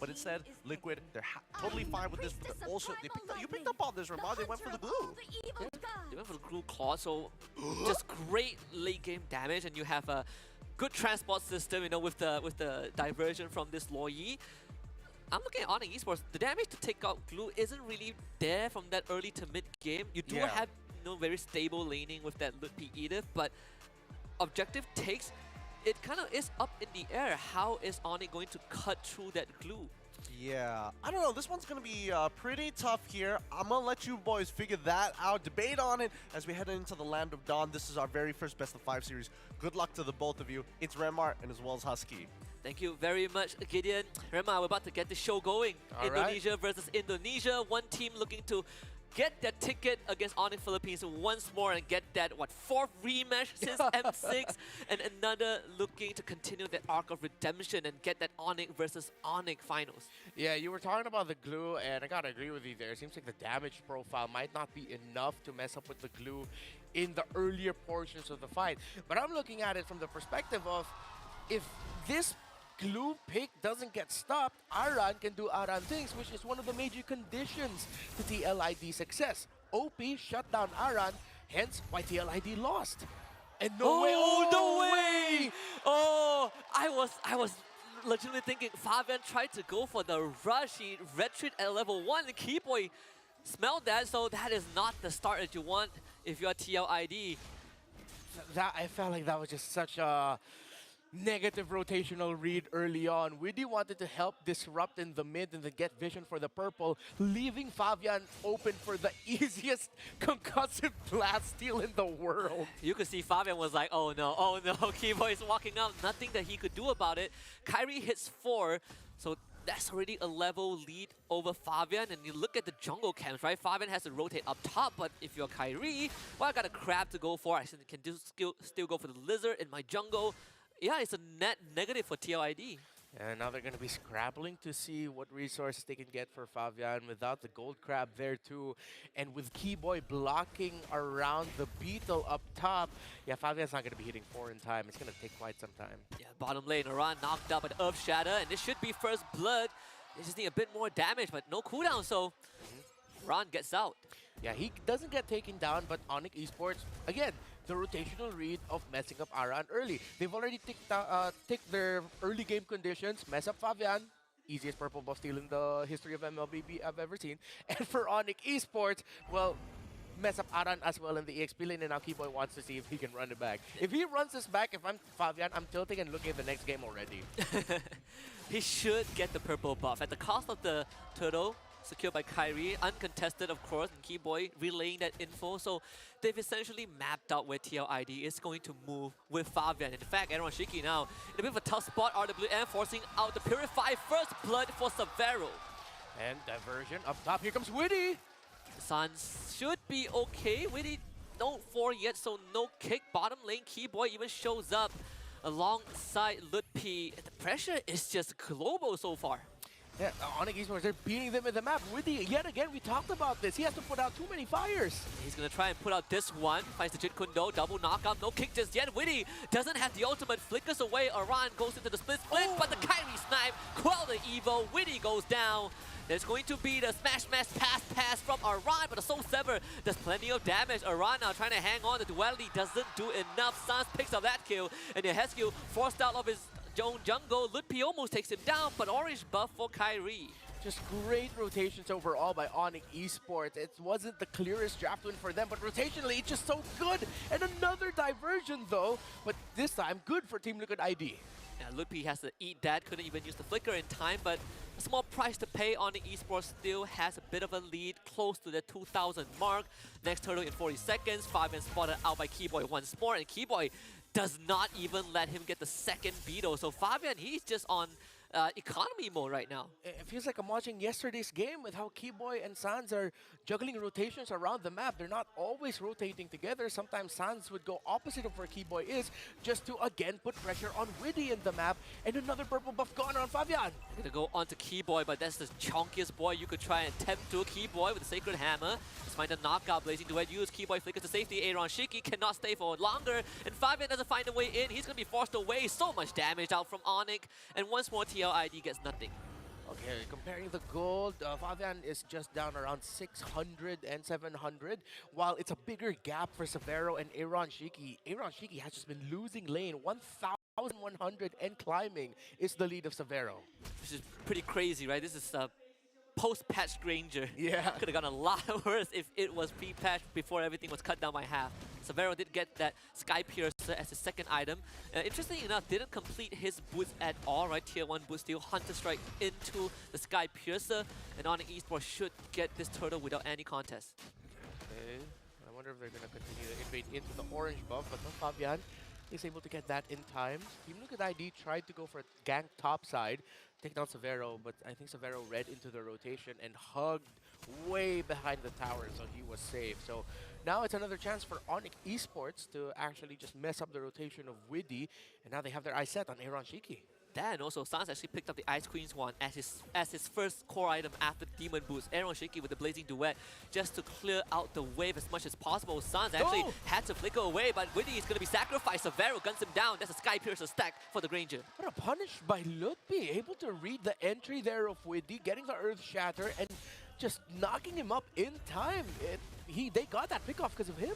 But instead, Liquid, they're totally fine with this. But they're also, you picked up on this, Ramon. They went for the glue. Yeah, they went for the glue claw, so just great late game damage, and you have a good transport system, with the diversion from this Loyi. I'm looking at Onic Esports. The damage to take out glue isn't really there from that early to mid game. You do have very stable laning with that Lutpi Edith, but objective takes, it kind of is up in the air. How is Onic going to cut through that glue? Yeah, I don't know. This one's going to be pretty tough here. I'm going to let you boys figure that out, debate on it as we head into the Land of Dawn. This is our very first Best of 5 series. Good luck to the both of you. It's Remar and as well as Husky. Thank you very much, Gideon. Remar, we're about to get the show going. All Indonesia versus Indonesia. One team looking to get that ticket against Onic Philippines once more and get that, fourth rematch since M6, and another looking to continue that arc of redemption and get that Onic versus Onic finals. Yeah, you were talking about the glue, and I gotta agree with you there. It seems like the damage profile might not be enough to mess up with the glue in the earlier portions of the fight. But I'm looking at it from the perspective of, if this glue pick doesn't get stopped, Aran can do Aran things, which is one of the major conditions to TLID success. OP shut down Aran, hence why TLID lost. And no way! Oh, I was legitimately thinking Fabian tried to go for the rush. He retreat at level 1, and Keyboy smelled that, so that is not the start that you want if you're TLID. I felt like that was just such a negative rotational read early on. Widdy wanted to help disrupt in the mid and then get vision for the purple, leaving Fabian open for the easiest concussive blast steal in the world. You could see Fabian was like, oh no, Keyboy is walking out, nothing that he could do about it. Kyrie hits 4, so that's already a level lead over Fabian, and you look at the jungle camps, right? Fabian has to rotate up top, but if you're Kyrie, well, I got a crab to go for. I can still go for the lizard in my jungle. Yeah, it's a net negative for TLID. And now they're going to be scrabbling to see what resources they can get for Fabian without the gold crab there too. And with Keyboy blocking around the beetle up top, yeah, Fabian's not going to be hitting 4 in time. It's going to take quite some time. Yeah, bottom lane, Aran knocked out by the Earth Shatter, and this should be first blood. They just need a bit more damage, but no cooldown, so Aran gets out. Yeah, he doesn't get taken down, but Onic Esports, again, the rotational read of messing up Aran early. They've already ticked their early game conditions, mess up Fabian, easiest purple buff steal in the history of MLBB I've ever seen. And for Onic Esports, well, mess up Aran as well in the EXP lane, and now Keyboy wants to see if he can run it back. If he runs this back, if I'm Fabian, I'm tilting and looking at the next game already. He should get the purple buff. At the cost of the turtle, secured by Kyrie, uncontested of course, and Keyboy relaying that info. So they've essentially mapped out where TLID is going to move with Fabian. In fact, Aaron Shiki now in a bit of a tough spot, RWM forcing out the Purify first blood for Severo. And diversion up top, here comes Widdy! Suns should be okay. Widdy don't 4 yet, so no kick. Bottom lane, Keyboy even shows up alongside Lutpi. The pressure is just global so far. Yeah, Onic Esports, they're beating them in the map. Widdy, yet again, we talked about this. He has to put out too many fires. He's going to try and put out this one. Finds the Jit Kundo, double knockout, no kick just yet. Widdy doesn't have the ultimate, flickers away. Aran goes into the split, but the Kyrie snipe, quell the Evo. Widdy goes down. There's going to be the smash pass from Aran, but the Soul Sever does plenty of damage. Aran now trying to hang on. The duality doesn't do enough. Sans picks up that kill, and the Hesku forced out of his own jungle. Lutpi almost takes him down, but orange buff for Kyrie. Just great rotations overall by Onic Esports. It wasn't the clearest draft win for them, but rotationally it's just so good. And another diversion though, but this time good for Team Liquid ID. Yeah, Lutpi has to eat that, couldn't even use the flicker in time, but a small price to pay. Onic Esports still has a bit of a lead, close to the 2,000 mark. Next turtle in 40 seconds, Fabian spotted out by Keyboy once more, and Keyboy does not even let him get the second beetle. So Fabian, he's just on economy mode right now. It feels like I'm watching yesterday's game with how Keyboy and Sans are juggling rotations around the map. They're not always rotating together. Sometimes Sans would go opposite of where Keyboy is, just to again put pressure on Widdy in the map. And another purple buff gone on Fabian. Gonna go onto Keyboy, but that's the chunkiest boy you could try and tempt to. Keyboy with the Sacred Hammer. Just find a knockout blazing to use. Keyboy flickers to safety. Aaron Shiki cannot stay for longer, and Fabian doesn't find a way in. He's gonna be forced away. So much damage out from Onic, and once more TLID gets nothing. Okay, comparing the gold, Fabian is just down around 600 and 700, while it's a bigger gap for Severo and Aaron Shiki. Aaron Shiki has just been losing lane. 1,100 and climbing is the lead of Severo. Which is pretty crazy, right? This is post-patch Granger. Yeah. Could have gone a lot worse if it was pre-patch before everything was cut down by half. Severo did get that Sky Piercer as his second item. Interestingly enough, didn't complete his boots at all, right? Tier 1 boot steal, Hunter Strike into the Sky Piercer, and Onic Esports should get this turtle without any contest. Okay. I wonder if they're going to continue to invade into the orange buff, but no, Fabian is able to get that in time. Team Liquid ID tried to go for a gank top side, take down Severo, but I think Severo read into the rotation and hugged way behind the tower, so he was safe. So now it's another chance for Onic Esports to actually just mess up the rotation of Widdy, and now they have their eyes set on Aaron Shiki. That and also Sans actually picked up the Ice Queen's one as his first core item after the Demon Boost. Aaron Shiki with the Blazing Duet just to clear out the wave as much as possible. Sans actually had to flicker away, but Widdy is going to be sacrificed. Severo guns him down. That's a Sky Piercer stack for the Granger. What a punish by Lutpi, able to read the entry there of Widdy, getting the Earth Shatter, and just knocking him up in time. They got that pick off because of him.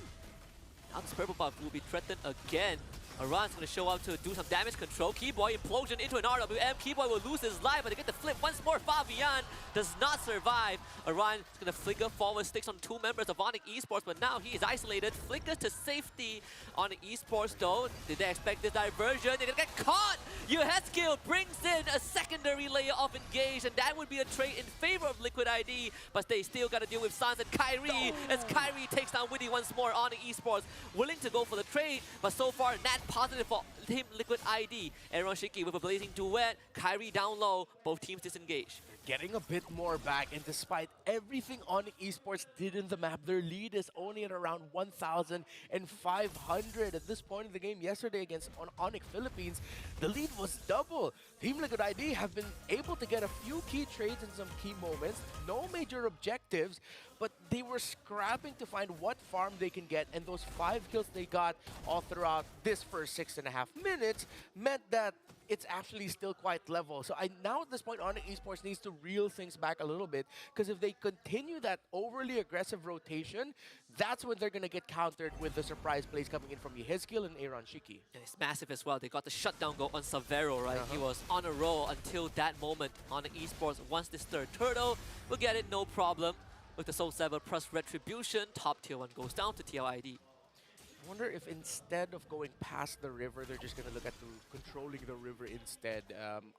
Now this purple buff will be threatened again. Aran's going to show up to do some damage control. Keyboy implosion into an RWM. Keyboy will lose his life, but they get the flip once more. Fabian does not survive. Aran is going to flicker forward, sticks on two members of Onic Esports, but now he is isolated. Flickers to safety. Onic Esports though, did they expect this diversion? They're going to get caught! Yuheskill brings in a secondary layer of engage, and that would be a trade in favor of Liquid ID, but they still got to deal with Sans and Kyrie, as Kyrie takes down Widdy once more. Onic Esports willing to go for the trade, but so far Nat positive for Team Liquid ID. Aaron Shiki with a Blazing Duet, Kyrie down low, both teams disengage. Getting a bit more back, and despite everything Onic Esports did in the map, their lead is only at around 1,500. At this point in the game yesterday against Onic Philippines, the lead was double. Team Liquid ID have been able to get a few key trades in some key moments, no major objectives, but they were scrapping to find what farm they can get, and those 5 kills they got all throughout this first 6.5 minutes meant that it's actually still quite level. So now at this point, Onic Esports needs to reel things back a little bit, because if they continue that overly aggressive rotation, that's when they're going to get countered with the surprise plays coming in from Yuheskill and Aaron Shiki. And it's massive as well. They got the shutdown goal on Severo, right? He was on a roll until that moment. Onic Esports wants this third turtle. We'll get it, no problem. With the Soul Saber plus Retribution, top tier 1 goes down to TLID. I wonder if instead of going past the river, they're just going to look at controlling the river instead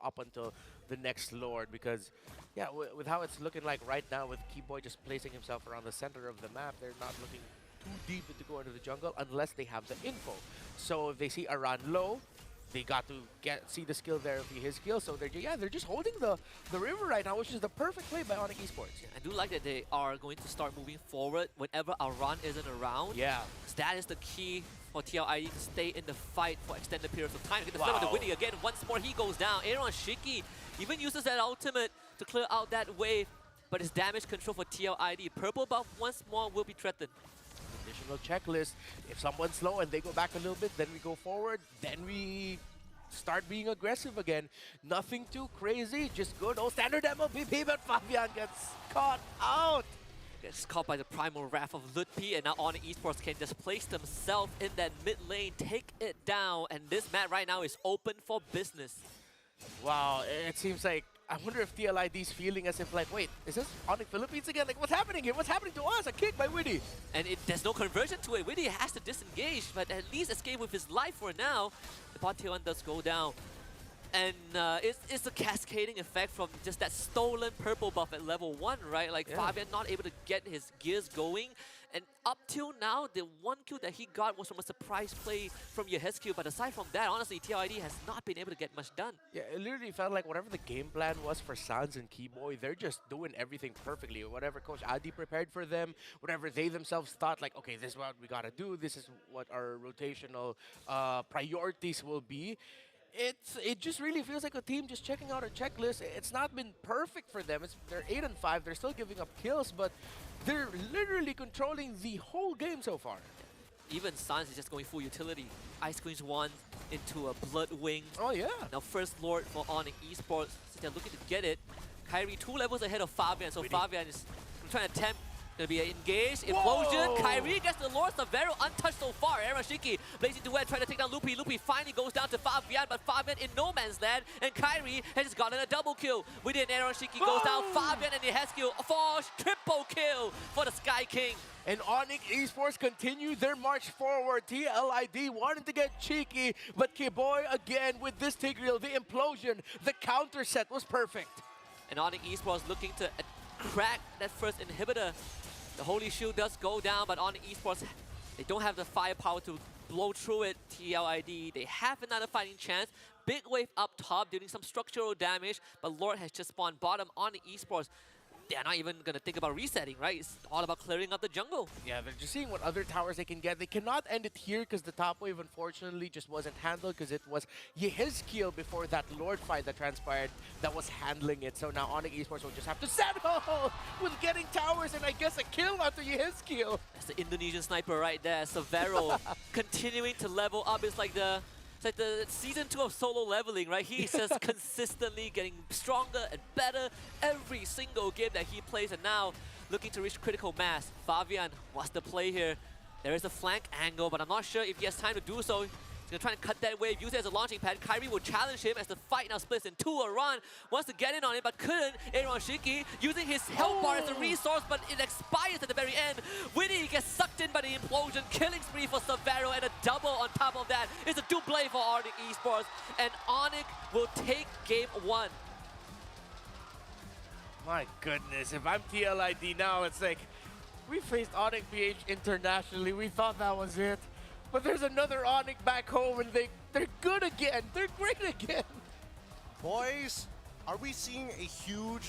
up until the next Lord. Because, yeah, with how it's looking like right now, with Keyboy just placing himself around the center of the map, they're not looking too deep into go into the jungle unless they have the info. So if they see Aran low, they got to see the skill there of his skill. So they're just holding the river right now, which is the perfect play by Onic Esports. I do like that they are going to start moving forward whenever Aran isn't around. Yeah. That is the key for TLID to stay in the fight for extended periods of time. Get the flip of the Widdy again. Once more, he goes down. Aaron Shiki even uses that ultimate to clear out that wave, but it's damage control for TLID. Purple buff once more will be threatened. Additional checklist. If someone's slow and they go back a little bit, then we go forward, then we start being aggressive again. Nothing too crazy, just good old standard MLPP, but Fabian gets caught out. Gets caught by the primal wrath of Lutpi, and now Onic Esports can just place themselves in that mid lane, take it down, and this map right now is open for business. Wow, it seems like, I wonder if TLID's feeling as if like, wait, is this Onic Philippines again? Like, what's happening here? What's happening to us? A kick by Widdy. And there's no conversion to it. Widdy has to disengage, but at least escape with his life for now. The bot tier 1 does go down. And it's a cascading effect from just that stolen purple buff at level 1, right? Like, Fabian not able to get his gears going. And up till now, the one kill that he got was from a surprise play from Yuheskill. But aside from that, honestly, TLID has not been able to get much done. Yeah, it literally felt like whatever the game plan was for Sans and Keyboy, they're just doing everything perfectly. Whatever Coach Adi prepared for them, whatever they themselves thought, like, okay, this is what we gotta do. This is what our rotational priorities will be. It just really feels like a team just checking out a checklist. It's not been perfect for them. They're 8-5. They're still giving up kills, but they're literally controlling the whole game so far. Even Sans is just going full utility. Ice Queen's 1 into a Blood Wing. Oh, yeah. Now first Lord for Onic Esports. So they're looking to get it. Kyrie 2 levels ahead of Fabian, so Really? Fabian is trying to attempt to be engaged. Implosion. Whoa! Kyrie gets the Lord. Severo untouched so far. Aaron Shiki blazing duet trying to take down Loopy. Loopy finally goes down to Fabian, but Fabian in no man's land, and Kyrie has just gotten a double kill. Witty and Aaron Shiki goes down. Fabian and Yeheskel falls. Triple kill for the Sky King. And Onic Esports continue their march forward. TLID wanted to get cheeky, but K-Boy again with this Tigreal, the implosion, the counter set was perfect. And Onic Esports looking to crack that first inhibitor. The Holy Shield does go down, but Onic Esports, they don't have the firepower to blow through it. TLID, they have another fighting chance. Big wave up top, dealing some structural damage, but Lord has just spawned bottom. Onic Esports, they're not even going to think about resetting, right? It's all about clearing up the jungle. Yeah, they're just seeing what other towers they can get. They cannot end it here because the top wave unfortunately just wasn't handled because it was Yeheskel before that Lord fight that transpired that was handling it. So now Onic Esports will just have to settle with getting towers and I guess a kill after Yeheskel. That's the Indonesian sniper right there. Severo continuing to level up. It's like the season 2 of solo leveling, right? He's just consistently getting stronger and better every single game that he plays, and now looking to reach critical mass. Fabian, what's the play here? There is a flank angle, but I'm not sure if he has time to do so. He's going to try and cut that wave, use it as a launching pad. Kyrie will challenge him as the fight now splits in two. Aran wants to get in on it, but couldn't. Aaron Shiki using his health bar as a resource, but it expires at the very end. Witty gets sucked in by the implosion. Killing spree for Severo, and a double on top of that. It's a double for Onic Esports, and Onic will take game 1. My goodness, if I'm TLID now, it's like, we faced Onic PH internationally. We thought that was it. But there's another Onic back home and they're good again. They're great again. Boys, are we seeing a huge